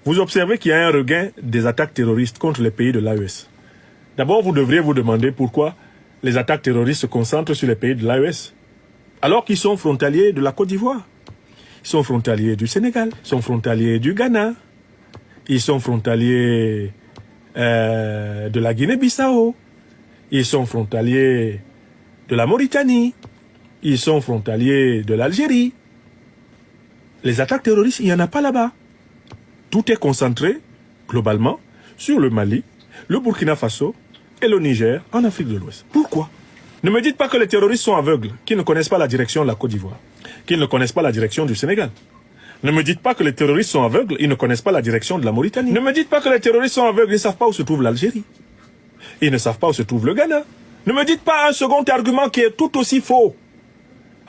vous observez qu'il y a un regain des attaques terroristes contre les pays de l'AES. D'abord, vous devriez vous demander pourquoi les attaques terroristes se concentrent sur les pays de l'AES, alors qu'ils sont frontaliers de la Côte d'Ivoire. Ils sont frontaliers du Sénégal, ils sont frontaliers du Ghana, ils sont frontaliers de la Guinée-Bissau, ils sont frontaliers de la Mauritanie, ils sont frontaliers de l'Algérie. Les attaques terroristes, il n'y en a pas là-bas. Tout est concentré, globalement, sur le Mali, le Burkina Faso et le Niger en Afrique de l'Ouest. Pourquoi? Ne me dites pas que les terroristes sont aveugles, qu'ils ne connaissent pas la direction de la Côte d'Ivoire, qu'ils ne connaissent pas la direction du Sénégal. Ne me dites pas que les terroristes sont aveugles, ils ne connaissent pas la direction de la Mauritanie. Ne me dites pas que les terroristes sont aveugles, ils ne savent pas où se trouve l'Algérie. Ils ne savent pas où se trouve le Ghana. Ne me dites pas un second argument qui est tout aussi faux.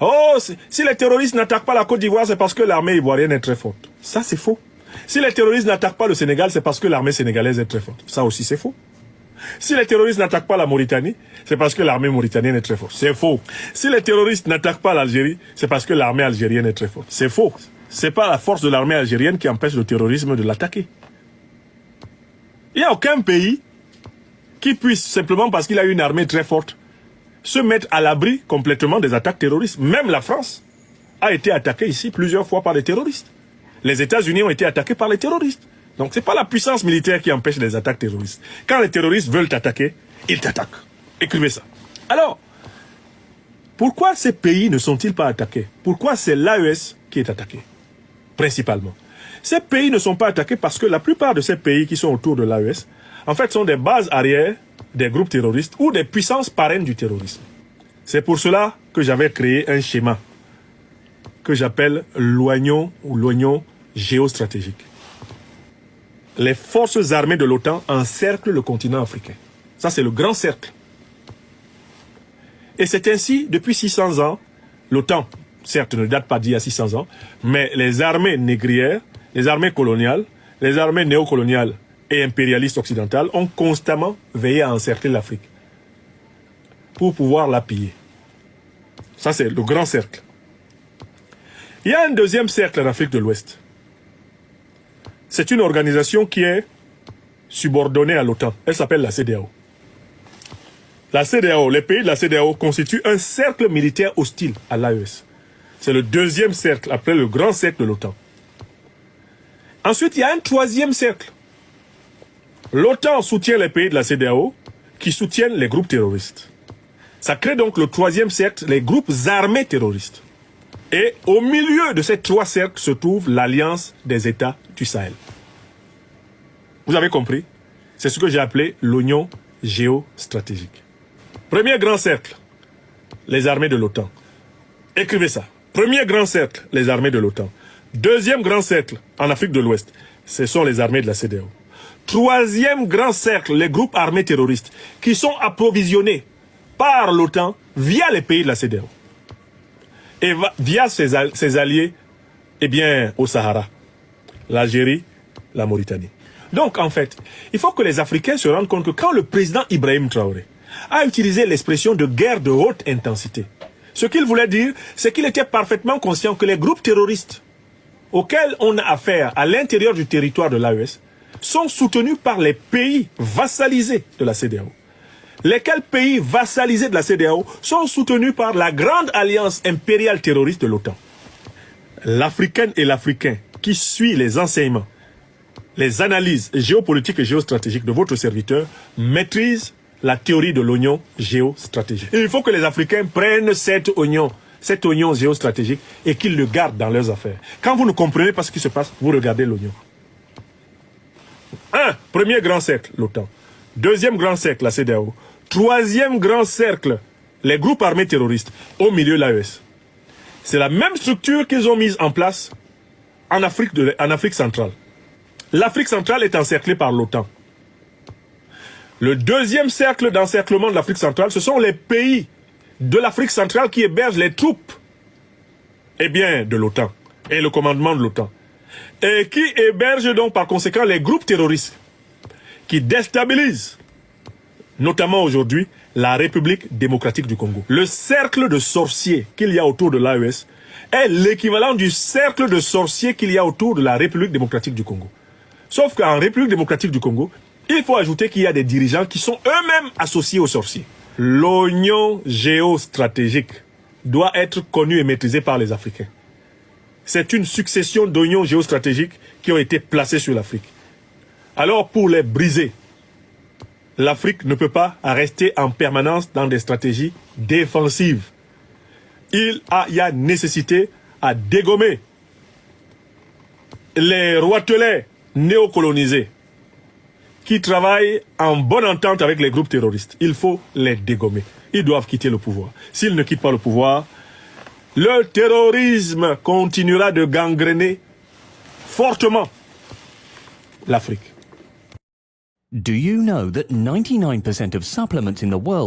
Oh, si les terroristes n'attaquent pas la Côte d'Ivoire, c'est parce que l'armée ivoirienne est très forte. Ça, c'est faux. Si les terroristes n'attaquent pas le Sénégal, c'est parce que l'armée sénégalaise est très forte. Ça aussi, c'est faux. Si les terroristes n'attaquent pas la Mauritanie, c'est parce que l'armée mauritanienne est très forte. C'est faux. Si les terroristes n'attaquent pas l'Algérie, c'est parce que l'armée algérienne est très forte. C'est faux. C'est pas la force de l'armée algérienne qui empêche le terrorisme de l'attaquer. Il n'y a aucun pays qui puisse, simplement parce qu'il a une armée très forte, se mettre à l'abri complètement des attaques terroristes. Même la France a été attaquée ici plusieurs fois par les terroristes. Les États-Unis ont été attaqués par les terroristes. Donc c'est pas la puissance militaire qui empêche les attaques terroristes. Quand les terroristes veulent t'attaquer, ils t'attaquent. Écrivez ça. Alors, pourquoi ces pays ne sont-ils pas attaqués? Pourquoi c'est l'AES qui est attaqué? Principalement. Ces pays ne sont pas attaqués parce que la plupart de ces pays qui sont autour de l'AES, en fait, sont des bases arrières des groupes terroristes ou des puissances parraines du terrorisme. C'est pour cela que j'avais créé un schéma que j'appelle l'oignon ou l'oignon géostratégique. Les forces armées de l'OTAN encerclent le continent africain. Ça, c'est le grand cercle. Et c'est ainsi, depuis 600 ans, l'OTAN, certes, ne date pas d'il y a 600 ans, mais les armées négrières, les armées coloniales, les armées néocoloniales et impérialistes occidentales ont constamment veillé à encercler l'Afrique pour pouvoir la piller. Ça, c'est le grand cercle. Il y a un deuxième cercle en Afrique de l'Ouest. C'est une organisation qui est subordonnée à l'OTAN. Elle s'appelle la CEDEAO. La CEDEAO, les pays de la CEDEAO constituent un cercle militaire hostile à l'AES. C'est le deuxième cercle, après le grand cercle de l'OTAN. Ensuite, il y a un troisième cercle. L'OTAN soutient les pays de la CEDEAO qui soutiennent les groupes terroristes. Ça crée donc le troisième cercle, les groupes armés terroristes. Et au milieu de ces trois cercles se trouve l'Alliance des États du Sahel. Vous avez compris? C'est ce que j'ai appelé l'oignon géostratégique. Premier grand cercle, les armées de l'OTAN. Écrivez ça. Premier grand cercle, les armées de l'OTAN. Deuxième grand cercle, en Afrique de l'Ouest, ce sont les armées de la CEDEAO. Troisième grand cercle, les groupes armés terroristes, qui sont approvisionnés par l'OTAN via les pays de la CEDEAO. Et via ses alliés, eh bien, au Sahara, l'Algérie, la Mauritanie. Donc, en fait, il faut que les Africains se rendent compte que quand le président Ibrahim Traoré a utilisé l'expression de guerre de haute intensité, ce qu'il voulait dire, c'est qu'il était parfaitement conscient que les groupes terroristes auxquels on a affaire à l'intérieur du territoire de l'AES sont soutenus par les pays vassalisés de la CEDEAO. Lesquels pays vassalisés de la CEDEAO sont soutenus par la grande alliance impériale terroriste de l'OTAN. L'Africaine et l'Africain qui suit les enseignements, les analyses géopolitiques et géostratégiques de votre serviteur maîtrise la théorie de l'oignon géostratégique. Et il faut que les Africains prennent cet oignon géostratégique et qu'ils le gardent dans leurs affaires. Quand vous ne comprenez pas ce qui se passe, vous regardez l'oignon. Premier grand cercle, l'OTAN. Deuxième grand cercle, la CEDEAO. Troisième grand cercle, les groupes armés terroristes. Au milieu, l'AES. C'est la même structure qu'ils ont mise en place en Afrique centrale. L'Afrique centrale est encerclée par l'OTAN. Le deuxième cercle d'encerclement de l'Afrique centrale, ce sont les pays de l'Afrique centrale qui hébergent les troupes, eh bien, de l'OTAN et le commandement de l'OTAN. Et qui hébergent donc par conséquent les groupes terroristes qui déstabilisent, notamment aujourd'hui, la République démocratique du Congo. Le cercle de sorciers qu'il y a autour de l'AES est l'équivalent du cercle de sorciers qu'il y a autour de la République démocratique du Congo. Sauf qu'en République démocratique du Congo, il faut ajouter qu'il y a des dirigeants qui sont eux-mêmes associés aux sorciers. L'oignon géostratégique doit être connu et maîtrisé par les Africains. C'est une succession d'oignons géostratégiques qui ont été placés sur l'Afrique. Alors pour les briser, l'Afrique ne peut pas rester en permanence dans des stratégies défensives. Il y a nécessité à dégommer les roitelets néocolonisés qui travaillent en bonne entente avec les groupes terroristes. Il faut les dégommer. Ils doivent quitter le pouvoir. S'ils ne quittent pas le pouvoir, le terrorisme continuera de gangréner fortement l'Afrique. Do you know that 99% of supplements in the world